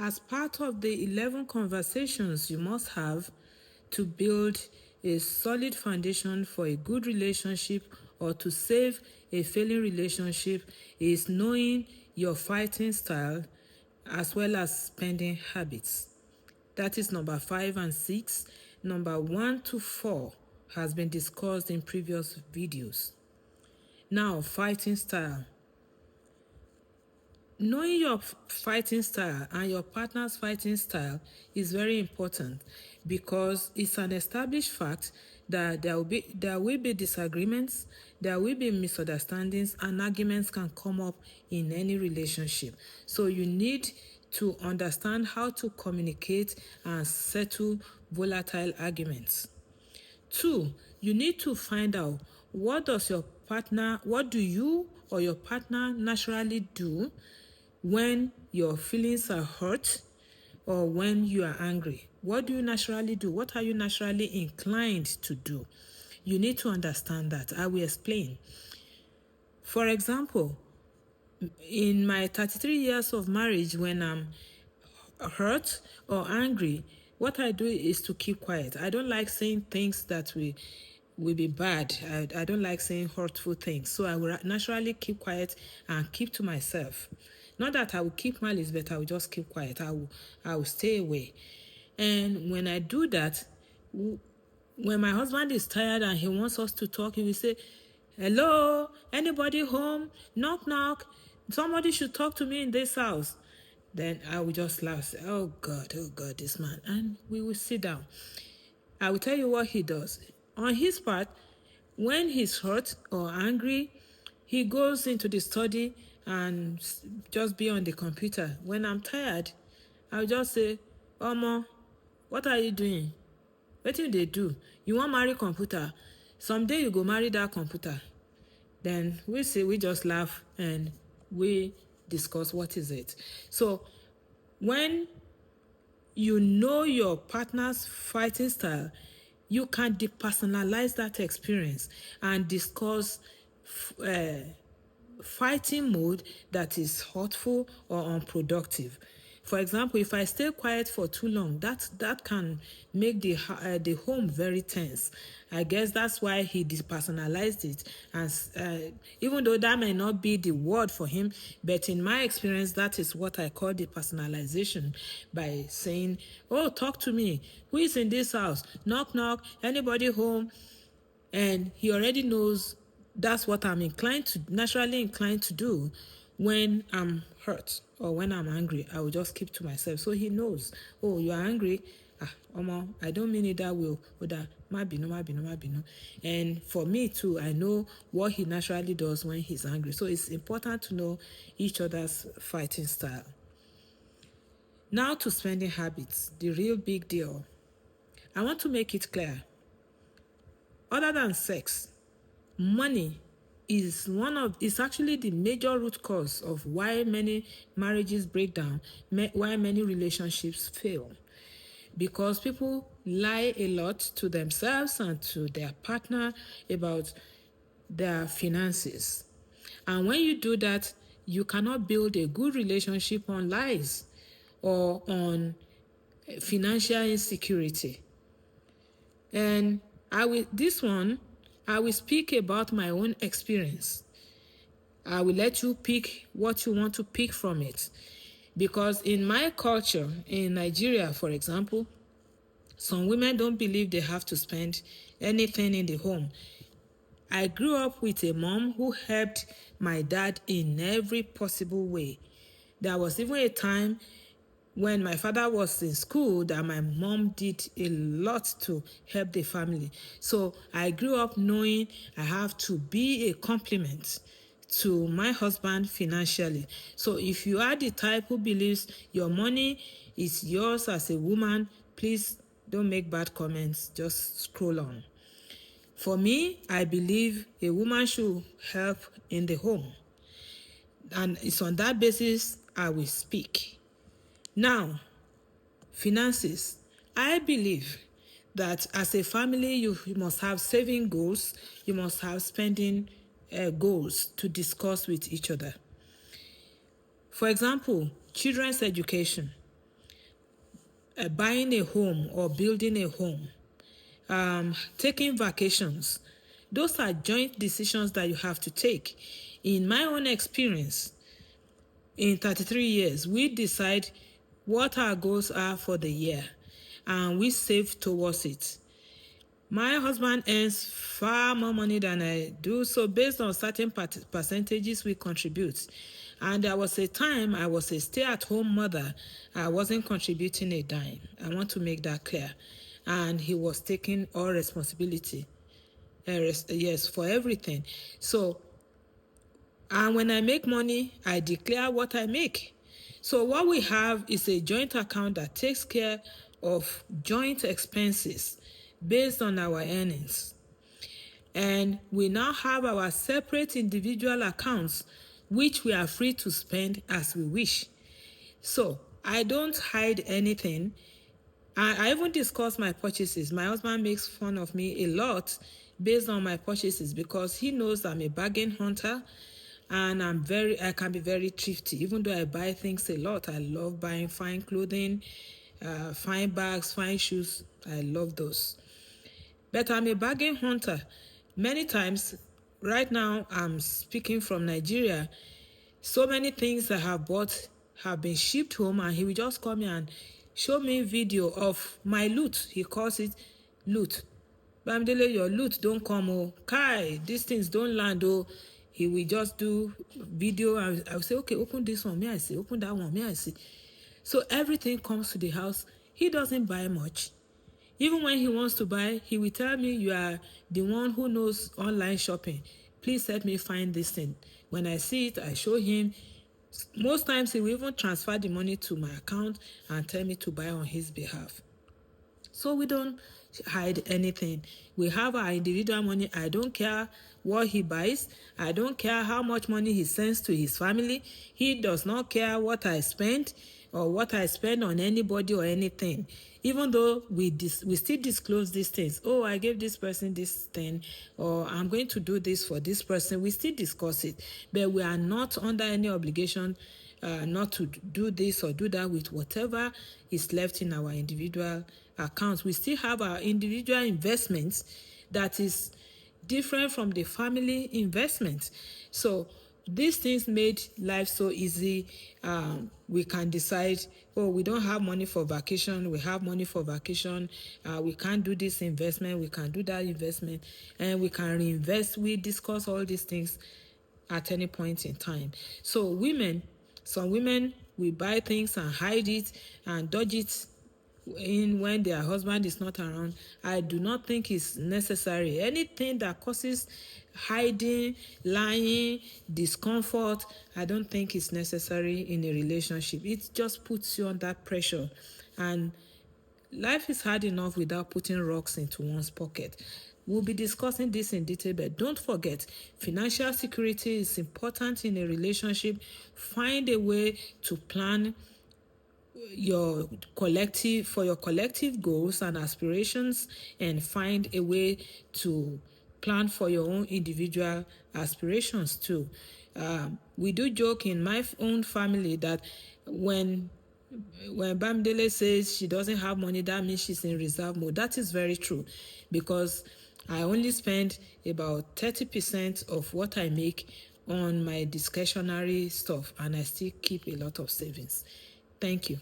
As part of the 11 conversations you must have to build a solid foundation for a good relationship or to save a failing relationship is knowing your fighting style as well as spending habits. That is number 5 and 6. Number 1 to 4 has been discussed in previous videos. Now, fighting style. Knowing your fighting style and your partner's fighting style is very important because it's an established fact that there will be disagreements, there will be misunderstandings, and arguments can come up in any relationship. So you need to understand how to communicate and settle volatile arguments. 2, you need to find out what do you or your partner naturally do when your feelings are hurt or when you are angry. What do you naturally do? What are you naturally inclined to do? You need to understand that. I will explain. For example, in my 33 years of marriage, when I'm hurt or angry, what I do is to keep quiet. I don't like saying things that will be bad. I don't like saying hurtful things. So I will naturally keep quiet and keep to myself. Not that I will keep malice, but I will just keep quiet. I will stay away. And when I do that, when my husband is tired and he wants us to talk, he will say, "Hello, anybody home? Knock, knock. Somebody should talk to me in this house." Then I will just laugh, say, oh God, this man. And we will sit down. I will tell you what he does. On his part, when he's hurt or angry, he goes into the study and just be on the computer. When I'm tired, I'll just say, Omo, what are you doing? What do they do? You want marry computer? Someday you go marry that computer. Then we just laugh and we discuss what is it. So when you know your partner's fighting style, you can depersonalize that experience and discuss fighting mode that is hurtful or unproductive. For example, if I stay quiet for too long, that can make the home very tense. I guess that's why he depersonalized it. And even though that may not be the word for him, but in my experience, that is what I call depersonalization, by saying, "Oh, talk to me. Who is in this house? Knock, knock. Anybody home?" And he already knows that's what I'm naturally inclined to do when I'm hurt or when I'm angry. I will just keep to myself. So he knows, oh, you're angry. Omo, I don't mean it that way. Mabino. And for me too, I know what he naturally does when he's angry. So it's important to know each other's fighting style. Now to spending habits, the real big deal. I want to make it clear. Other than sex, money is actually the major root cause of why many marriages break down, why many relationships fail. Because people lie a lot to themselves and to their partner about their finances. And when you do that, you cannot build a good relationship on lies or on financial insecurity. And I will speak about my own experience. I will let you pick what you want to pick from it. Because in my culture, in Nigeria, for example, some women don't believe they have to spend anything in the home. I grew up with a mom who helped my dad in every possible way. There was even a time when my father was in school that my mom did a lot to help the family. So I grew up knowing I have to be a complement to my husband financially. So if you are the type who believes your money is yours as a woman, please don't make bad comments. Just scroll on. For me, I believe a woman should help in the home. And it's on that basis I will speak. Now, finances. I believe that as a family, you must have saving goals. You must have spending goals to discuss with each other. For example, children's education. buying a home or building a home, taking vacations, those are joint decisions that you have to take. In my own experience, in 33 years, we decide what our goals are for the year and we save towards it. My husband earns far more money than I do, so based on certain percentages, we contribute. And there was a time I was a stay-at-home mother. I wasn't contributing a dime. I want to make that clear. And he was taking all responsibility, yes, for everything. So, and when I make money, I declare what I make. So what we have is a joint account that takes care of joint expenses based on our earnings. And we now have our separate individual accounts, which we are free to spend as we wish. So I don't hide anything. I even discuss my purchases. My husband makes fun of me a lot based on my purchases because he knows I'm a bargain hunter and I can be very thrifty. Even though I buy things a lot, I love buying fine clothing, fine bags, fine shoes. I love those. But I'm a bargain hunter. Many times, right now, I'm speaking from Nigeria. So many things I have bought have been shipped home, and he will just call me and show me video of my loot. He calls it loot. Bamidele, your loot don't come, oh. Kai, these things don't land, oh. He will just do video, and I will say, okay, open this one, may I see? Open that one, may I see? So everything comes to the house. He doesn't buy much. Even when he wants to buy, he will tell me, you are the one who knows online shopping. Please help me find this thing. When I see it, I show him. Most times, he will even transfer the money to my account and tell me to buy on his behalf. So we don't hide anything. We have our individual money. I don't care what he buys. I don't care how much money he sends to his family. He does not care what I spend or what I spend on anybody or anything. Even though we still disclose these things. Oh, I gave this person this thing, or I'm going to do this for this person. We still discuss it. But we are not under any obligation not to do this or do that with whatever is left in our individual accounts. We still have our individual investments that is different from the family investment. So these things made life so easy. We can decide, oh, we don't have money for vacation. We have money for vacation. We can't do this investment. We can do that investment. And we can reinvest. We discuss all these things at any point in time. So some women will buy things and hide it and dodge it in when their husband is not around. I do not think it's necessary. Anything that causes hiding, lying, discomfort, I don't think it's necessary in a relationship. It just puts you under pressure, and life is hard enough without putting rocks into one's pocket. We'll be discussing this in detail, but don't forget, financial security is important in a relationship. Find a way to plan your collective goals and aspirations, and find a way to plan for your own individual aspirations too. We do joke in my own family that when Bamidele says she doesn't have money, that means she's in reserve mode. That is very true, because I only spend about 30% of what I make on my discretionary stuff, and I still keep a lot of savings. Thank you.